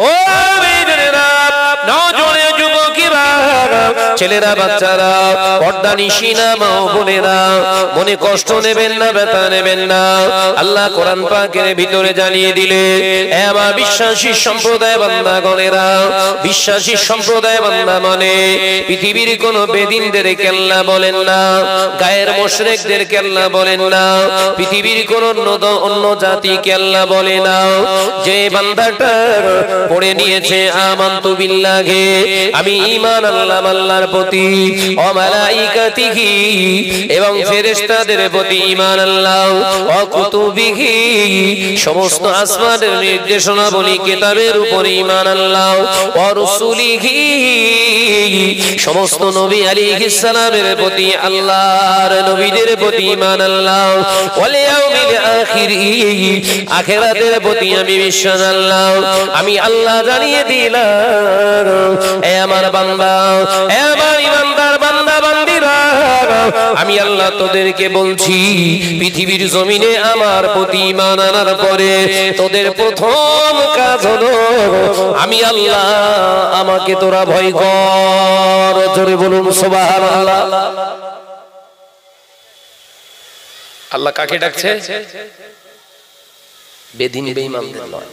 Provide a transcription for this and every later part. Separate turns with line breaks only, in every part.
ও মেয়েরা, নজরে যুবকেরা, ছেলেরা, বাচ্চারা, পর্দা নিশিনা মা ও বোনেরা, মনে কষ্ট নেবেন না, ব্যথা নেবেন না। আল্লাহ কোরআন পাকের ভিতরে জানিয়ে দিলে, এ আমার বিশ্বাসী সম্প্রদায় বান্দাগণেরা, বিশ্বাসী সম্প্রদায় বান্দা মানে পৃথিবীর কোন বেদিনদেরকে আল্লাহ বলেন না, গায়ের মুশরিকদেরকে আল্লাহ বলেন না, পৃথিবীর কোন অন্য জাতিকে আল্লাহ বলে না। যে বান্দাটা পড়ে নিয়েছে আমানতু বিল্লাহি, আমি ঈমান আনলাম আল্লাহর প্রতি, ওয়া মালাইকাতিহি, এবং ফেরেশতাদের প্রতি ঈমান আনলাম, ওয়া কুতুবিহি, সমস্ত আসমানের নির্দেশনাবলী কিতাবের উপর ঈমান আনলাম, ওয়া রাসূলিহি, সমস্ত নবী আলাইহিস সালামের প্রতি, আল্লাহর নবীদের প্রতি ঈমান আনলাম, ওয়াল ইয়াউমিল আখির, আখিরাতের প্রতি আমি বিশ্বাস আনলাম। আমি আল্লাহ জানিয়ে দিলাম, এ আমার বান্দা, এ আমার ইমানদার বান্দা বান্দীরা, আমি আল্লাহ তোদেরকে বলছি, পৃথিবীর জমিনে আমার প্রতি ঈমান আনার পরে তোদের প্রথম কাজ হলো, আমি আল্লাহ, আমাকে তোরা ভয় কর। জোরে বলুন সুবহানাল্লাহ। আল্লাহ কাকে ডাকছে? বেদিন বেঈমানদের নয়,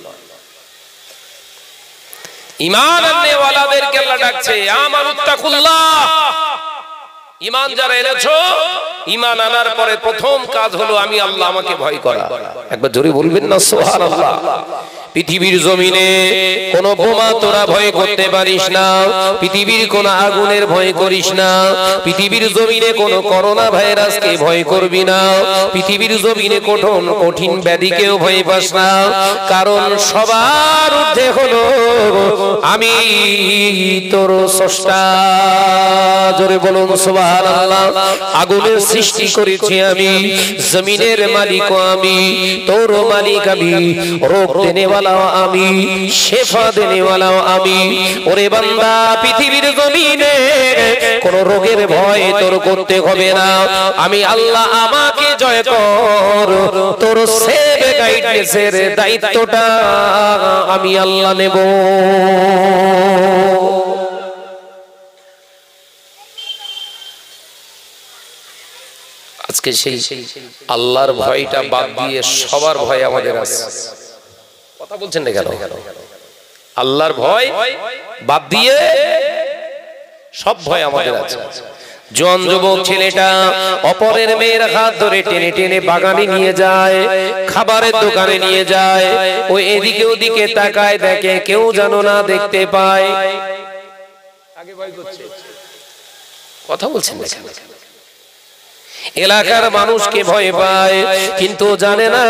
ঈমান আননেওয়ালাদেরকে আল্লাহ ডাকছে। আমানুত্তাকুল্লাহ, ঈমান যারা এনেছো, ঈমান আনার পরে প্রথম কাজ হলো আমি আল্লাহ, আমাকে ভয় করা। একবার জোরে বলবেন না সুবহানাল্লাহ। পৃথিবীর জমিনে কোন বোমা তোরা ভয় করতে পারিস না, পৃথিবীর কোন আগুনের ভয় করিস না, পৃথিবীর জমিনে কোন করোনা ভাইরাসকে ভয় করবি না, পৃথিবীর জমিনে কঠিন ব্যাধিকেও ভয় পাস না, কারণ সবার ঊর্ধ্বে হলো আমি তোর স্রষ্টা। জোরে বলুন সুবহানাল্লাহ। আগুনের সৃষ্টি করেছি আমি, জমিনের মালিকও আমি, তোর মালিক আমি, রোগ দেনেওয়ালা আমি, শেফা দেনেওয়ালাও আমি। ওরে বান্দা, পৃথিবীর জমিনে কোন রোগের ভয় তোর করতে হবে না, আমি আল্লাহ, আমাকে জয় কর। তোর সেভ গাইডনেসের দায়িত্বটা আমি আল্লাহ নেব। আজকে সেই আল্লাহর ভয়টা বাদ দিয়ে সবার ভয় আমাদের আছে। কথা বলছেন না কেন? আল্লাহর ভয় বাদ দিয়ে সব ভয় আমাদের আছে। জোয়ান যুবক ছেলেটা অপরের মেয়ের হাত ধরে টেনে টেনে বাগানে নিয়ে যায়, খাবারের দোকানে নিয়ে যায়, ওই এদিকে ওদিকে তাকায়, দেখে কেউ যেন না দেখতে পায়। আগে ভয় করছে। কথা বলছেন না কেন? এলাকার মানুষকে ভয় পায়, কিন্তু জানে না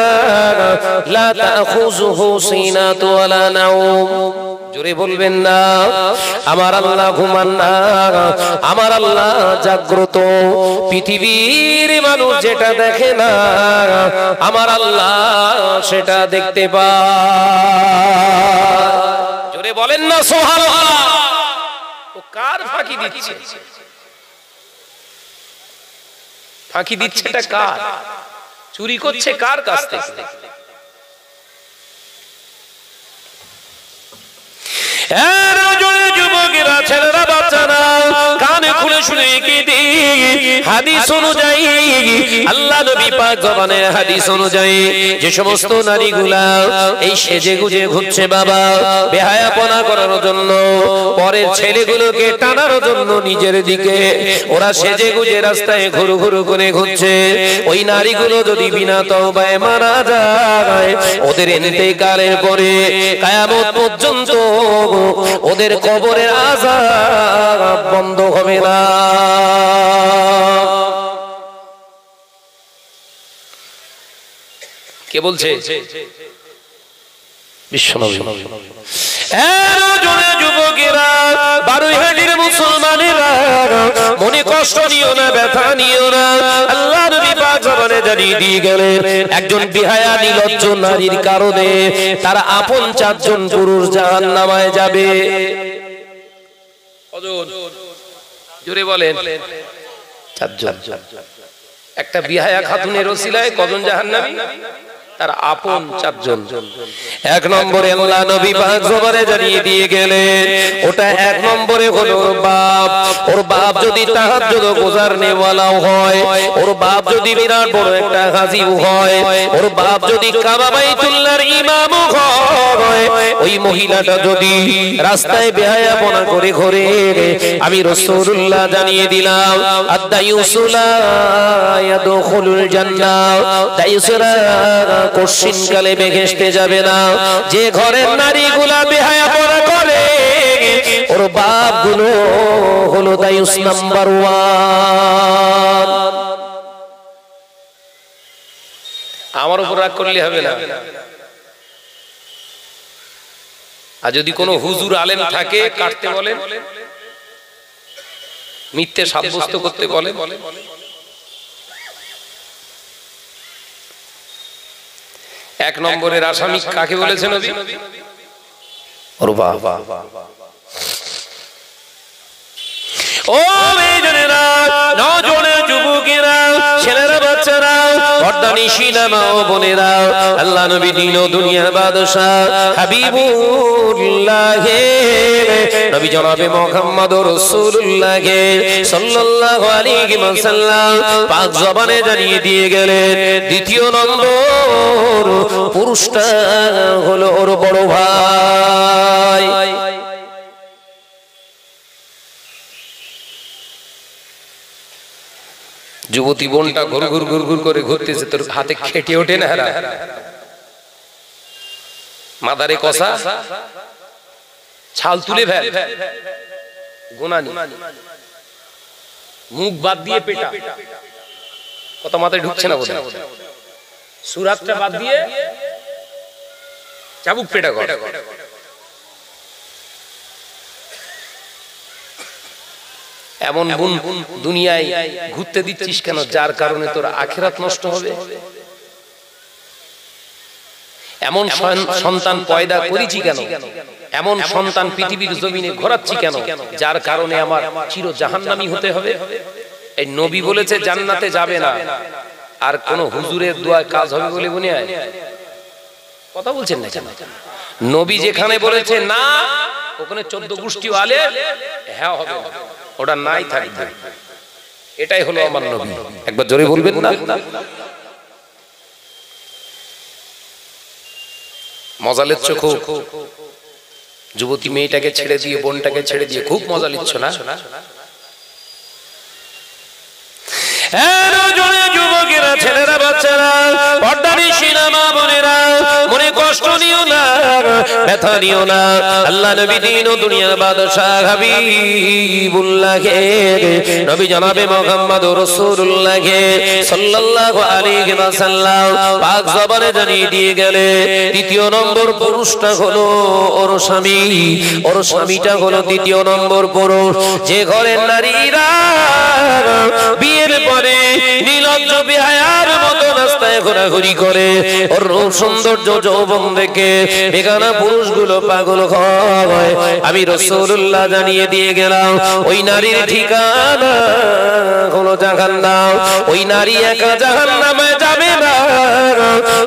লা তাখুযুহু সিনাতু ওয়ালা নাওম। জোরে বলবেন না, আমার আল্লাহ ঘুমান না, আমার আল্লাহ জাগ্রত। পৃথিবীর মানুষ যেটা দেখে না, আমার আল্লাহ সেটা দেখতে পায়। জোরে বলেন না সুবহানাল্লাহ। ও কার ফাঁকি দিচ্ছে? ফাঁকি দিচ্ছেটা কার? চুরি করছে কার কাছ থেকে? যুবকেরা, ছেলেরা, বাচ্চারা, কানে খুলে শুনে কি দি, হাদিস অনুযায়ী, আল্লাহ নবী পাক জবানের হাদিস অনুযায়ী, যে সমস্ত নারীগুলা এই সেজে গুজে ঘুরছে বাবা, বেহায়াপনা করার জন্য, পরের ছেলেগুলোকে টানার জন্য নিজের দিকে, ওরা সেজে গুজে রাস্তায় ঘুরু ঘুরু করে ঘুরছে, ওই নারীগুলো যদি বিনা তওবায় মারা যায়, ওদের ইন্তেকালের পরে কিয়ামত পর্যন্ত ওদের কবরের আযাব বন্ধ হবে না। কে বলছে? বিশ্বনবী। যুবকেরা, বারুইহাটির মুসলমানেরা, মনে কষ্ট নিও না, ব্যথা নিও না। আল্লাহ নবী পাক জবানে জানিয়ে দিয়ে গেলেন, একজন বিহায়া নির্লজ্জ নারীর কারণে তার আপন 4 জন পুরুষ জাহান্নামে যাবে। কজন? জোরে বলেন। 4 জন। একটা বিহায়া খাতুনের ওসিলায় কজন জাহান্নামী? তার আপন চারজন। এক নম্বরে আল্লাহ নবী পাক জবানে জানিয়ে দিয়ে গেলেন, ওটা এক নম্বরে হলো ওর বাপ। ওর বাপ যদি তাহাজ্জুদ গুজারনে ওয়ালাও হয়, ওর বাপ যদি বিরাট বড় একটা হাজিও হয়, ওর বাপ যদি কাবা বাইতুল্লাহর ইমামও হয়, ওই মহিলাটা যদি রাস্তায় বেহায়াপনা করে ঘোরে, আমি রাসূলুল্লাহ জানিয়ে দিলাম আদ-দায়ুসুলা ইয়াদখুলুল জান্নাহ, দায়ুসরা কোশ্চিন কালে বেহেশতে যাবে না। যে ঘরের নারীগুলা বেহায়াপনা করে ওর বাপগুলো হলো দায়ুস নাম্বার 1। আমার উপর রাগ করলে হবে না। আর যদি কোনো হুজুর আলেম থাকে কাটতে বলেন, মিথ্যে সাব্যস্ত করতে বলেন, এক নম্বরের আসামি কাকে বলেছেন নবী? ওর বাবা। ও মেয়েরা, নওজোয়ান যুবকেরা, ছেলেরা, বাচ্চারা, পর্দানিশীনা মা ও বোনেরা, আল্লাহ নবী দিন ও দুনিয়ার বাদশা হাবিবুল্লাহ নবী জনাবে মুহাম্মদুর রাসূলুল্লাহ সাল্লাল্লাহু আলাইহি ওয়াসাল্লাম পাক জবানে জানিয়ে দিয়ে গেলেন, দ্বিতীয় নম্বর পুরুষটা হলো ওর বড় ভাই। যুবতী বোনটা ঘুর ঘুর ঘুর ঘুর করে ঘুরতেছে, তোর হাতে খেটে ওঠে না? হারা মাদারে কষা ছাল তুলে ফেল, গোনানি মুখ বাদ দিয়ে পেটা, কথা মাথায় ঢুকছে না বোধহয়, সুরাতটা বাদ দিয়ে চাবুক পেটা কর। এমন বোন দুনিয়ায় ঘুরতে দিচ্ছিস কেন? যার কারণে তোর আখিরাত নষ্ট হবে। এমন সন্তান পয়দা করেছি কেন? এমন সন্তান পৃথিবীর জমিনে ঘোরাচ্ছি কেন? যার কারণে আমার চির জাহান্নামী হতে হবে। এই নবী বলেছে জান্নাতে যাবে না, আর কোন হুজুরের দোয়ায় কাজ হবে বলে মনে হয়? কথা বলছেন না কেন? নবী যেখানে বলেছে না, ওখানে 14 গোষ্ঠী আলে হ্যাঁ হবে, ওটা নাই থাকবে। এটাই হলো আমার নবী। একবার জোরে বলবেন না? মজা লিচ্ছ খুব, যুবতী মেয়েটাকে ছেড়ে দিয়ে, বোনটাকে ছেড়ে দিয়ে খুব মজা লিচ্ছ না? যুবকেরা, ছেলেরা, বাচ্চারা, পর্দানিশীনা মা বোনেরা, মনে কষ্ট নিও না, ব্যথা নিও না। আল্লাহ নবী দিন ও দুনিয়ার বাদশা হাবিবুল্লাহ নবী জনাবে মুহাম্মদুর রাসূলুল্লাহ সাল্লাল্লাহু আলাইহি ওয়াসাল্লাম পাক জবানে জানিয়ে দিয়ে গেলে, দ্বিতীয় নম্বর পুরুষটা হলো ওর স্বামী। ওর স্বামীটা হলো দ্বিতীয় নম্বর পুরুষ। যে ঘরের নারীরা বিয়ের পরে নির্লজ্জ বেহায়ার মতো রাস্তায় ঘোরাঘুরি করে, ওর রূপ সৌন্দর্য যৌবন দেখে বেগানা পুরুষগুলো পাগল হয়, আমি রাসূলুল্লাহ জানিয়ে দিয়ে গেলাম, ওই নারীর ঠিকানা হলো জাহান্নাম। ওই নারী একা জাহান্নামে যাবে না,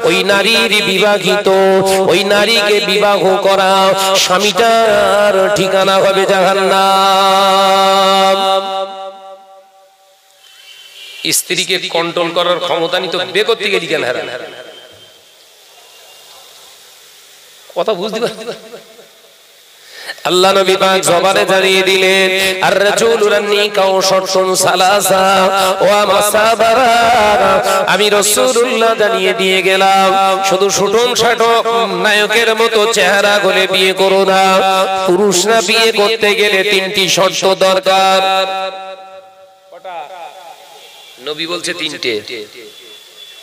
ওই নারীর বিবাহিত, ওই নারীকে বিবাহ করা স্বামীটার ঠিকানা হবে জাহান্নাম। স্ত্রীকে কন্ট্রোল করার ক্ষমতা নিতে বিয়ে করতে গেলি কেন? কথা বুঝতে পারছি। আল্লাহ নবী পাক জবানে জানিয়ে দিলেন, আর রাজুলুন নিকাউ শারতুন সালাসা ওয়া মাসাবারা। আমি রাসূলুল্লাহ জানিয়ে দিয়ে গেলাম, শুধু শুটুন শাটক নায়কের মতো চেহারা গলে বিয়ে করো না। পুরুষরা বিয়ে করতে গেলে 3টি শর্ত দরকার। নবী বলছে 3টে।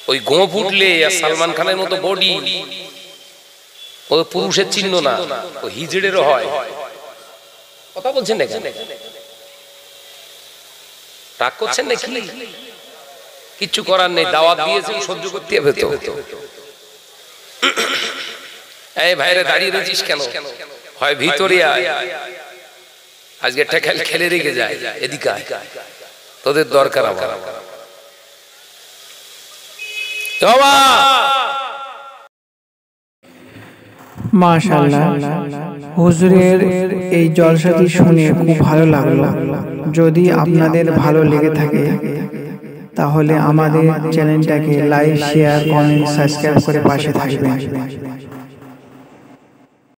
ওই গোঁফ উঠলে আর সালমান খানের মতো বডি, ও পুরুষের চিহ্ন না, ও হিজড়েরও হয়। কথা বলছেন না? রাগ করছেন নাকি? কিচ্ছু করার নেই, দাওয়াত দিয়েছেন, সহ্য করতে হবে তো। এই ভাইরে দাঁড়িয়ে রয়েছিস কেন? হয় ভিতরে আয়, আজকে একটা খেল খেলে রেখে যায়, এদিকে আয়, তোদের দরকার আমার।
মাশাআল্লাহ, হুজুরের এই জলসাটি শুনে খুব ভালো লাগলো। যদি আপনাদের ভালো লেগে থাকে তাহলে আমাদের চ্যানেলটাকে লাইক, শেয়ার, কমেন্ট, সাবস্ক্রাইব করে পাশে থাকবেন।